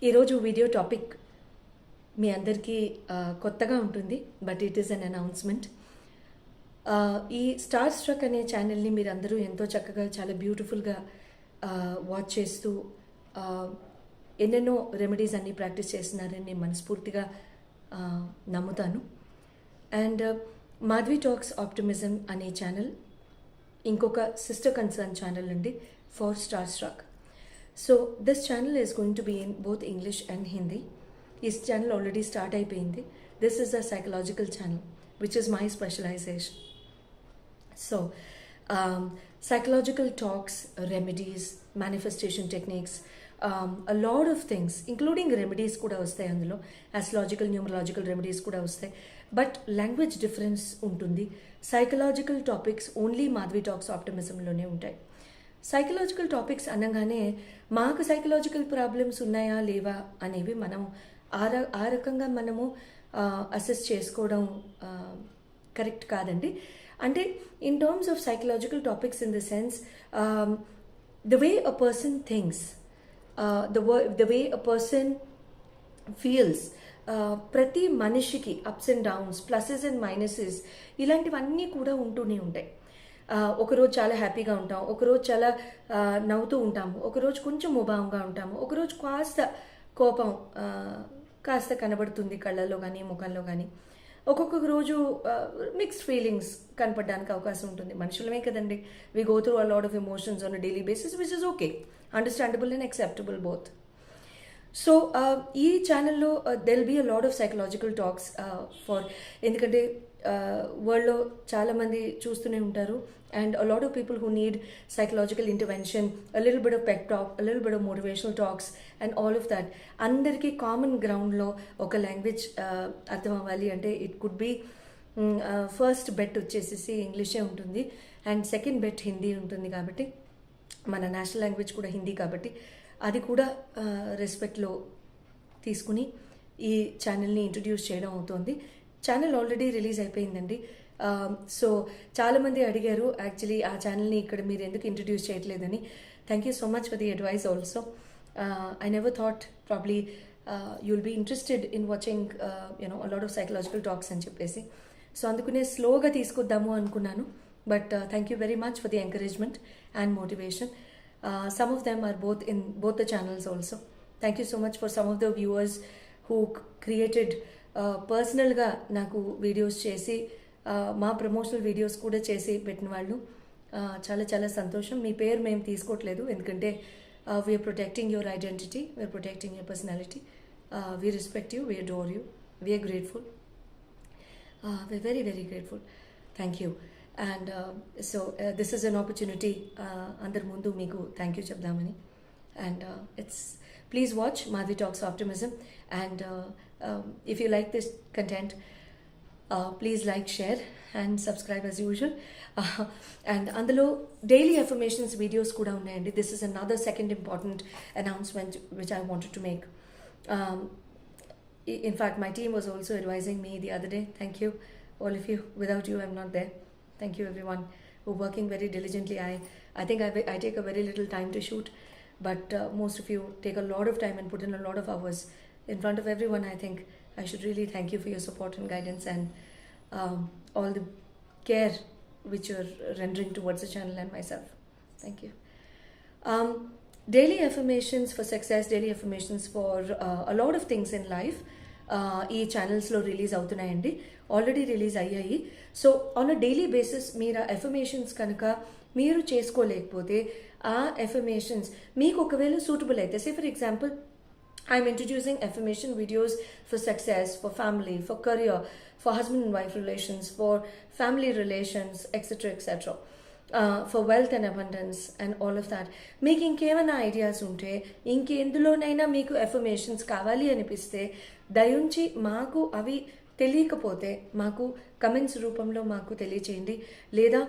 ఈరోజు video topic మీ అందరికీ కొత్తగా ఉంటుంది, but it is an announcement. ఈ స్టార్ స్ట్రక్ అనే ఛానల్ని మీరు అందరూ ఎంతో చక్కగా చాలా బ్యూటిఫుల్గా వాచ్ చేస్తూ ఎన్నెన్నో రెమెడీస్ అన్నీ ప్రాక్టీస్ చేస్తున్నారని నేను మనస్ఫూర్తిగా నమ్ముతాను. అండ్ మాధవి టాక్స్ ఆప్టిమిజం అనే ఛానల్ ఇంకొక సిస్టర్ కన్సర్న్ ఛానల్ అండి for star struck. So this channel is going to be in both English and Hindi. This channel already start అయిపోయింది. This is a psychological channel, which is my specialization. So psychological talks, remedies, manifestation techniques, a lot of things, including remedies కూడా వస్తాయి అందులో, astrological, numerological remedies కూడా వస్తాయి. But language difference ఉంటుంది. Psychological topics only Madhavi talks ఆప్టిమిజంలోనే ఉంటాయి. Psychological topics అనగానే మాకు సైకలాజికల్ ప్రాబ్లమ్స్ ఉన్నాయా లేవా అనేవి మనం ఆ రకంగా మనము అసెస్ చేసుకోవడం కరెక్ట్ కాదండి. అంటే in terms of psychological topics in the sense the way a person things, the way a person feels, ప్రతి మనిషికి ups and downs, pluses and minuses ఇలాంటివన్నీ కూడా ఉంటూనే ఉంటాయి. ఒకరోజు చాలా హ్యాపీగా ఉంటాం, ఒకరోజు చాలా నవ్వుతూ ఉంటాము, ఒకరోజు కొంచెం ముభావంగా ఉంటాము, ఒకరోజు కాస్త కోపం కాస్త కనబడుతుంది కళ్ళల్లో కానీ ముఖంలో కానీ, ఒక్కొక్క రోజు మిక్స్డ్ ఫీలింగ్స్ కనపడడానికి అవకాశం ఉంటుంది. మనుషులమే కదండి, we go through a lot of emotions on a daily basis, which is okay, understandable and acceptable both. So ఈ ఛానల్లో they'll be a lot of psychological talks for, ఎందుకంటే వరల్డ్లో చాలామంది చూస్తూనే ఉంటారు, and a lot of people who need psychological intervention, a little bit of pep talk, a little bit of motivational talks and all of that. అందరికీ common గ్రౌండ్లో ఒక language అర్థం అవ్వాలి అంటే it could be first bet వచ్చేసేసి ఇంగ్లీషే ఉంటుంది, and second bet Hindi ఉంటుంది. కాబట్టి మన నేషనల్ లాంగ్వేజ్ కూడా హిందీ కాబట్టి అది కూడా రెస్పెక్ట్లో తీసుకుని ఈ ఛానల్ని ఇంట్రడ్యూస్ చేయడం అవుతుంది. ఛానల్ ఆల్రెడీ రిలీజ్ అయిపోయిందండి. సో చాలామంది అడిగారు యాక్చువల్లీ ఆ ఛానల్ని ఇక్కడ మీరు ఎందుకు ఇంట్రడ్యూస్ చేయట్లేదని. Thank you so much for the advice also. I never thought probably you'll be interested in watching a lot of psychological talks అని చెప్పేసి. సో అందుకనే స్లోగా తీసుకొద్దాము అనుకున్నాను. But thank you very much for the encouragement and motivation. Some of them are both in both the channels also. Thank you so much for some of the viewers who created పర్సనల్గా నాకు videos చేసి మా promotional videos కూడా చేసి పెట్టిన వాళ్ళు చాలా చాలా సంతోషం. మీ పేరు మేము తీసుకోవట్లేదు, ఎందుకంటే we're protecting your identity, we're protecting your personality. We respect you, we adore you, we're grateful, we're very very grateful. Thank you. And so this is an opportunity అందరి ముందు మీకు థ్యాంక్ యూ చెప్దామని. And it's please watch Madhavi talks optimism. And if you like this content, please like, share and subscribe as usual. And అందులో daily affirmations videos కూడా ఉన్నాయండి. This is another second important announcement which I wanted to make. In fact, my team was also advising me the other day. Thank you, all of you. Without you, I'm not there. Thank you, everyone, who are working very diligently. I think I take a very little time to shoot, but most of you take a lot of time and put in a lot of hours. In front of everyone, I think I should really thank you for your support and guidance and all the care which you're rendering towards the channel and myself. Thank you. Daily affirmations for success, daily affirmations for a lot of things in life. ఈ ఛానల్స్లో release అవుతున్నాయండి, already release అయ్యాయి. So on a daily basis మీరు ఆ affirmations కనుక మీరు చేసుకోలేకపోతే ఆ affirmations మీకు ఒకవేళ సూటబుల్ అయితే, say for example I'm introducing affirmation videos for success, for family, for career, for husband and wife relations, for family relations, etc., etc., for wealth and abundance and all of that. మీకు ఇంకేమైనా ideas ఉంటే, ఇంకెందులోనైనా మీకు affirmations కావాలి అనిపిస్తే దయుంచి మాకు అవి తెలియకపోతే మాకు కమెంట్స్ రూపంలో మాకు తెలియచేయండి, లేదా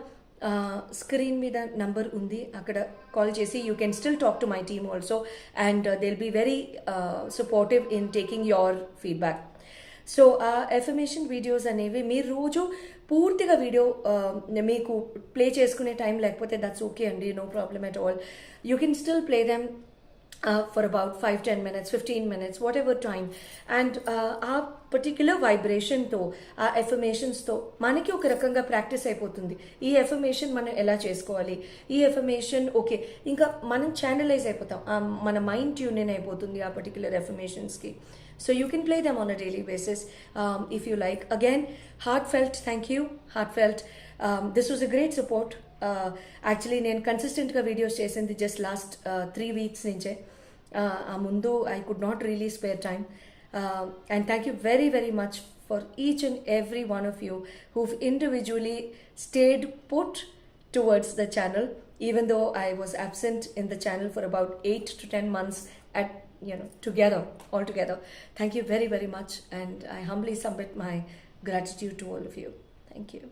స్క్రీన్ మీద నంబర్ ఉంది అక్కడ కాల్ చేసి you can still talk to my team also, and they will be very supportive in taking your feedback. So ఆ ఎఫర్మేషన్ వీడియోస్ అనేవి మీరు రోజు పూర్తిగా వీడియో మీకు ప్లే చేసుకునే టైం లేకపోతే దట్స్ ఓకే అండి, no problem at all. You can still play them for about 5-10 minutes 15 minutes whatever time and ఆ పర్టిక్యులర్ వైబ్రేషన్తో ఆ ఎఫర్మేషన్స్తో మనకి ఒక రకంగా ప్రాక్టీస్ అయిపోతుంది ఈ ఎఫర్మేషన్ మనం ఎలా చేసుకోవాలి ఈ ఎఫర్మేషన్ ఓకే ఇంకా మనం ఛానలైజ్ అయిపోతాం మన మైండ్ ట్యూన్ ఇన్ అయిపోతుంది ఆ పర్టిక్యులర్ ఎఫర్మేషన్స్కి so you can play them on a daily basis if you like again heartfelt thank you heartfelt this was a great support actually నేను కన్సిస్టెంట్గా వీడియోస్ చేసింది జస్ట్ లాస్ట్ 3 weeks నుంచే ఆ ముందు I could not really spare time and thank you very very much for each and every one of you who've individually stayed put towards the channel even though I was absent in the channel for about 8 to 10 months at all together. Thank you very very much and I humbly submit my gratitude to all of you. Thank you.